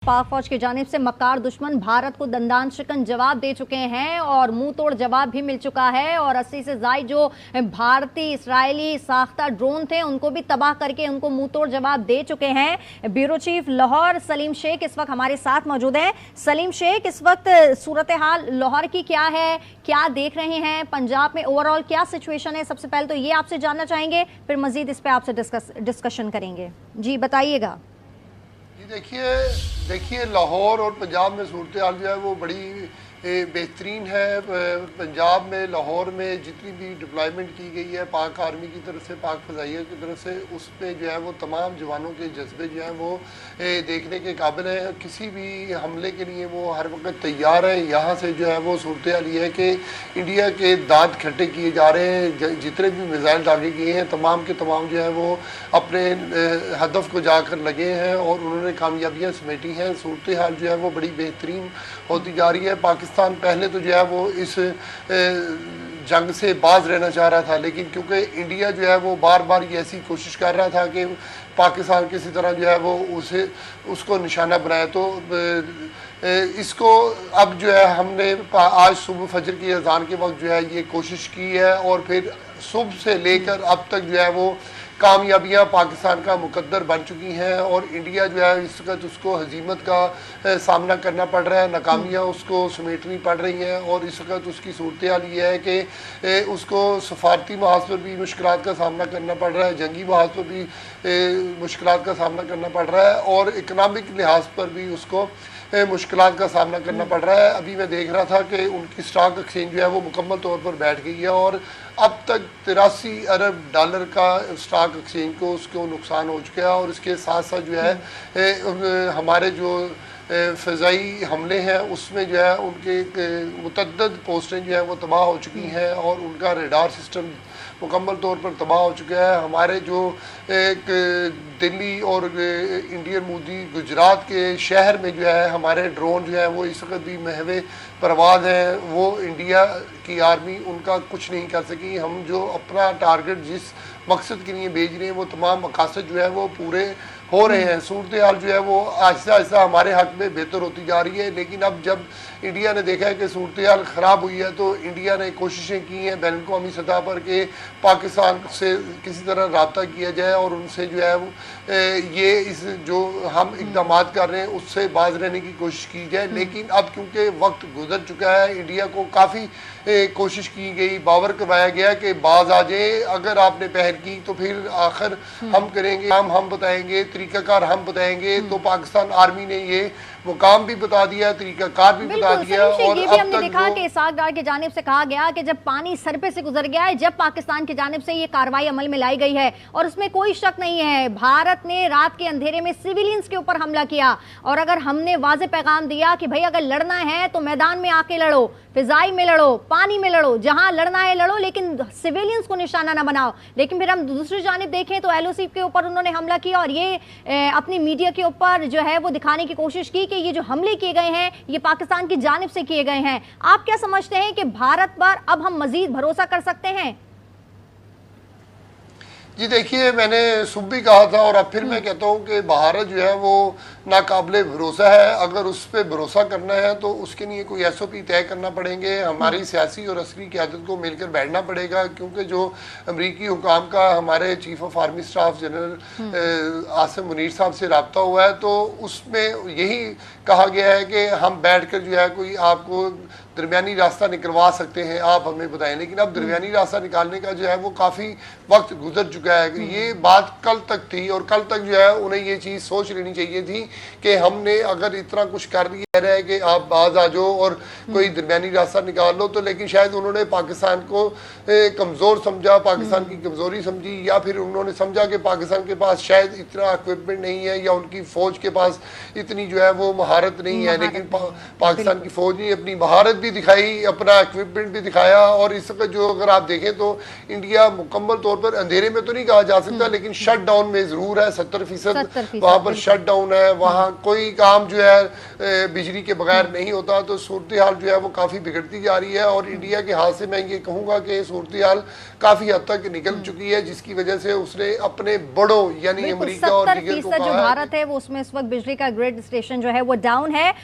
पाक फौज की जानिब से मक्कार दुश्मन भारत को दंदान शिकन जवाब दे चुके हैं और मुंह तोड़ जवाब भी मिल चुका है और 80 से ज़ायद जो भारतीय इसराइली साख्ता ड्रोन थे उनको भी तबाह करके उनको मुंह तोड़ जवाब दे चुके हैं। ब्यूरो चीफ लाहौर सलीम शेख इस वक्त हमारे साथ मौजूद हैं। सलीम शेख, इस वक्त सूरत हाल लाहौर की क्या है, क्या देख रहे हैं, पंजाब में ओवरऑल क्या सिचुएशन है? सबसे पहले तो ये आपसे जानना चाहेंगे, फिर मजीद इस पर आपसे डिस्कशन करेंगे। जी बताइएगा। देखिए लाहौर और पंजाब में सूरत हाल जो है वो बड़ी बेहतरीन है। पंजाब में लाहौर में जितनी भी डिप्लॉयमेंट की गई है पाक आर्मी की तरफ से, पाक फ़ज़ाइया की तरफ से, उसमें जो है वो तमाम जवानों के जज्बे जो हैं वो देखने के काबिल हैं। किसी भी हमले के लिए वो हर वक्त तैयार है। यहाँ से जो है वो सूरत हाल ये है कि इंडिया के दांत खट्टे किए जा रहे हैं। जितने भी मिसाइल दागे गए हैं तमाम के तमाम जो है वो अपने हदफ को जाकर लगे हैं और उन्होंने कामयाबियाँ समेटी हैं। सूरत हाल जो है वो बड़ी बेहतरीन होती जा रही है। पाकिस्तान पहले तो जो है वो इस जंग से बाज रहना चाह रहा था, लेकिन क्योंकि इंडिया जो है वो बार बार ये ऐसी कोशिश कर रहा था कि पाकिस्तान किसी तरह जो है वो उसको निशाना बनाए, तो इसको अब जो है हमने आज सुबह फजर की अजान के वक्त जो है ये कोशिश की है और फिर सुबह से लेकर अब तक जो है वो कामयाबियां पाकिस्तान का मुकद्दर बन चुकी हैं और इंडिया जो है इस वक्त उसको हजीमत का सामना करना पड़ रहा है, नाकामियां उसको समेटनी पड़ रही हैं और इस वक्त उसकी सूरत हाल ये है कि उसको सफारती महाज पर भी मुश्किलात का सामना करना पड़ रहा है, जंगी महाज पर भी मुश्किलात का सामना करना पड़ रहा है और इकनॉमिक लिहाज पर भी उसको मुश्किलात का सामना करना पड़ रहा है। अभी मैं देख रहा था कि उनकी स्टॉक एक्सचेंज जो है वो मुकम्मल तौर पर बैठ गई है और अब तक 83 अरब डॉलर का स्टॉक एक्सचेंज को उसको नुकसान हो चुका है और इसके साथ साथ जो है हमारे जो फ़ज़ाई हमले हैं उसमें जो है उनके मुतअद्दिद पोस्टें जो है वो तबाह हो चुकी हैं और उनका रेडार सिस्टम मुकम्मल तौर पर तबाह हो चुका है। हमारे जो एक दिल्ली और इंडियन मोदी गुजरात के शहर में जो है हमारे ड्रोन जो है वो इस वक्त भी महवे परवाज़ हैं, वो इंडिया की आर्मी उनका कुछ नहीं कर सकी। हम जो अपना टारगेट जिस मकसद के लिए भेज रहे हैं वो तमाम मकासद जो है वो पूरे हो रहे हैं। सूरत हाल जो है वो आहिस्ता आहिस्ता हमारे हक़ में बेहतर होती जा रही है, लेकिन अब जब इंडिया ने देखा है कि सूरत हाल ख़राब हुई है तो इंडिया ने कोशिशें की हैं बैन अवी सतह पर कि पाकिस्तान से किसी तरह रब्ता किया जाए और उनसे जो है ये इस जो हम इक़दाम कर रहे हैं उससे बाज रहने की कोशिश की जाए। लेकिन अब क्योंकि वक्त गुजर चुका है, इंडिया को काफ़ी कोशिश की गई, बावर करवाया गया कि बाज आ जाए, अगर आपने पहल की तो फिर आखिर हम करेंगे, हम बताएंगे, तरीक़ाकार हम बताएंगे। तो पाकिस्तान आर्मी ने ये मुकाम भी बता दिया, तरीक़ाकार भी बता दिया और ये भी हमने देखा कि इसाक डार की जानिब से कहा गया कि जब पानी सर पे से गुजर गया है, जब पाकिस्तान की जानिब से ये कार्रवाई अमल में लाई गई है और उसमें कोई शक नहीं है भारत ने रात के अंधेरे में सिविलियंस के ऊपर हमला किया और अगर हमने वाज़े पैगाम दिया कि भाई अगर लड़ना है तो मैदान में आके लड़ो, फिजाई में लड़ो, पानी में लड़ो, जहां लड़ना है लड़ो, लेकिन सिविलियंस को निशाना ना बनाओ। लेकिन फिर हम दूसरी जानिब देखें तो एलओसी के ऊपर उन्होंने हमला किया और ये अपनी मीडिया के ऊपर जो है वो दिखाने की कोशिश की कि ये जो हमले किए गए हैं ये पाकिस्तान की जानिब से किए गए हैं। आप क्या समझते हैं कि भारत पर अब हम मजीद भरोसा कर सकते हैं? जी देखिए, मैंने सुबह भी कहा था और अब फिर मैं कहता हूँ कि भारत जो है वो नाकाबिले भरोसा है। अगर उस पर भरोसा करना है तो उसके लिए कोई SOP तय करना पड़ेंगे, हमारी सियासी और अस्करी क़यादत को मिलकर बैठना पड़ेगा, क्योंकि जो अमरीकी हुकाम का हमारे chief of army staff general Asim Munir साहब से रब्ता हुआ है तो उसमें यही कहा गया है कि हम बैठ कर जो है कोई आपको दरमियानी रास्ता निकलवा सकते हैं, आप हमें बताएं। लेकिन अब दरमियानी रास्ता निकालने का जो है वो काफ़ी वक्त गुजर चुका है। ये बात कल तक थी और कल तक जो है उन्हें ये चीज़ सोच लेनी चाहिए थी कि हमने अगर इतना कुछ कर दिया है कि आप बाज आ जाओ और कोई दरमियानी रास्ता निकाल लो, तो लेकिन शायद उन्होंने पाकिस्तान को कमज़ोर समझा, पाकिस्तान की कमज़ोरी समझी, या फिर उन्होंने समझा कि पाकिस्तान के पास शायद इतना इक्विपमेंट नहीं है या उनकी फ़ौज के पास इतनी जो है वो महारत नहीं है। लेकिन पाकिस्तान की फ़ौज ने अपनी महारत भी दिखाई, अपना इक्विपमेंट भी दिखाया और इस वक्त जो अगर आप देखें तो इंडिया मुकम्मल तौर पर अंधेरे में तो नहीं कहा जा सकता, लेकिन शट डाउन में ज़रूर है। 70% वहाँ पर शट डाउन है, वहाँ कोई काम जो है बिजली بجلی کے بغیر نہیں ہوتا، تو صورتحال جو ہے وہ کافی بگڑتی جا رہی ہے، اور انڈیا کے ہاتھ سے میں یہ کہوں گا کہ صورتحال کافی حد تک نکل چکی ہے، جس کی وجہ سے اس نے اپنے بڑوں یعنی امریکہ اور دیگر کو 70% جو کہا ہے بھارت ہے وہ اس میں اس وقت بجلی کا گریڈ اسٹیشن جو ہے وہ ڈاؤن ہے.